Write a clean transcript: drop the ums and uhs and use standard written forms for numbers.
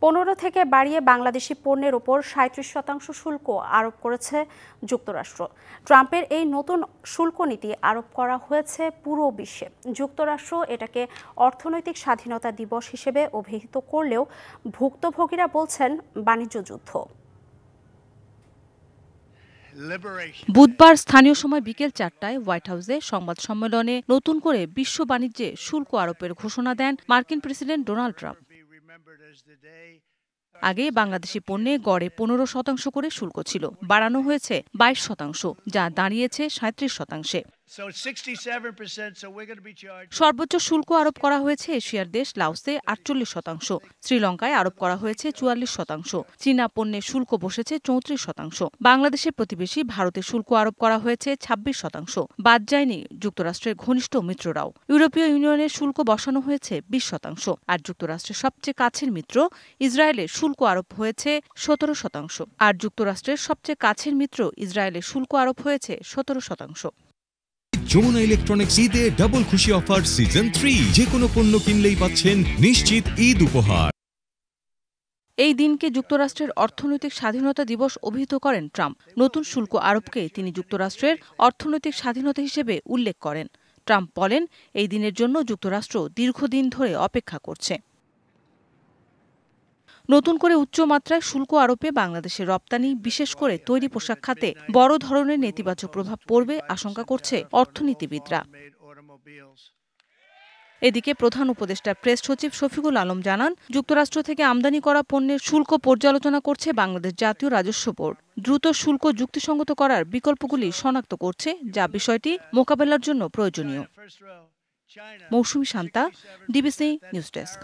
15 থেকে বাড়িয়ে বাংলাদেশি পণ্যের ওপর 37% শুল্ক আরোপ করেছে যুক্তরাষ্ট্র। ট্রাম্পের এই নতুন শুল্ক নীতি আরোপ করা হয়েছে পুরো বিশ্বে। যুক্তরাষ্ট্র এটাকে অর্থনৈতিক স্বাধীনতা দিবস হিসেবে অভিহিত করলেও ভুক্তভোগীরা বলছেন বাণিজ্য যুদ্ধ। বুধবার স্থানীয় সময় বিকেল 4টায় হোয়াইট হাউসে সংবাদ সম্মেলনে নতুন করে বিশ্ব বাণিজ্যে শুল্ক আরোপের ঘোষণা দেন মার্কিন প্রেসিডেন্ট ডোনাল্ড ট্রাম্প। আগে বাংলাদেশি পণ্যে গড়ে 15% করে শুল্ক ছিল, বাড়ানো হয়েছে 22%, যা দাঁড়িয়েছে 37%। সর্বোচ্চ শুল্ক আরোপ করা হয়েছে এশিয়ার দেশ লাওসে 48%, শ্রীলঙ্কায় আরোপ করা হয়েছে 44%, চীনা পণ্যে শুল্ক বসেছে 34%, বাংলাদেশের প্রতিবেশী ভারতে শুল্ক আরোপ করা হয়েছে 26%, বাদ যায়নি যুক্তরাষ্ট্রের ঘনিষ্ঠ মিত্ররাও। ইউরোপীয় ইউনিয়নের শুল্ক বসানো হয়েছে 20%, আর যুক্তরাষ্ট্রের সবচেয়ে কাছের মিত্র ইসরায়েলের শুল্ক আরোপ হয়েছে 17%, আর যুক্তরাষ্ট্রের সবচেয়ে কাছের মিত্র ইসরায়েলের শুল্ক আরোপ হয়েছে 17%। যমুনা ইলেকট্রনিক্স ঈদে ডাবল খুশি অফার সিজন 3, যে কোনো পণ্য কিনলেই পাচ্ছেন নিশ্চিত ঈদ উপহার। এই দিনকে যুক্তরাষ্ট্রের অর্থনৈতিক স্বাধীনতা দিবস অভিহিত করেন ট্রাম্প। নতুন শুল্ক আরোপকে তিনি যুক্তরাষ্ট্রের অর্থনৈতিক স্বাধীনতা হিসেবে উল্লেখ করেন। ট্রাম্প বলেন, এই দিনের জন্য যুক্তরাষ্ট্র দীর্ঘদিন ধরে অপেক্ষা করছে। নতুন করে উচ্চমাত্রায় শুল্ক আরোপে বাংলাদেশের রপ্তানি, বিশেষ করে তৈরি পোশাক খাতে বড় ধরনের নেতিবাচক প্রভাব পড়বে আশঙ্কা করছে অর্থনীতিবিদরা। এদিকে প্রধান উপদেষ্টা প্রেস সচিব শফিকুল আলম জানান, যুক্তরাষ্ট্র থেকে আমদানি করা পণ্যের শুল্ক পর্যালোচনা করছে বাংলাদেশ জাতীয় রাজস্ব বোর্ড। দ্রুত শুল্ক যুক্তিসঙ্গত করার বিকল্পগুলি শনাক্ত করছে, যা বিষয়টি মোকাবেলার জন্য প্রয়োজনীয়। মৌসুমী শান্তা, ডিবিসি নিউজ ডেস্ক।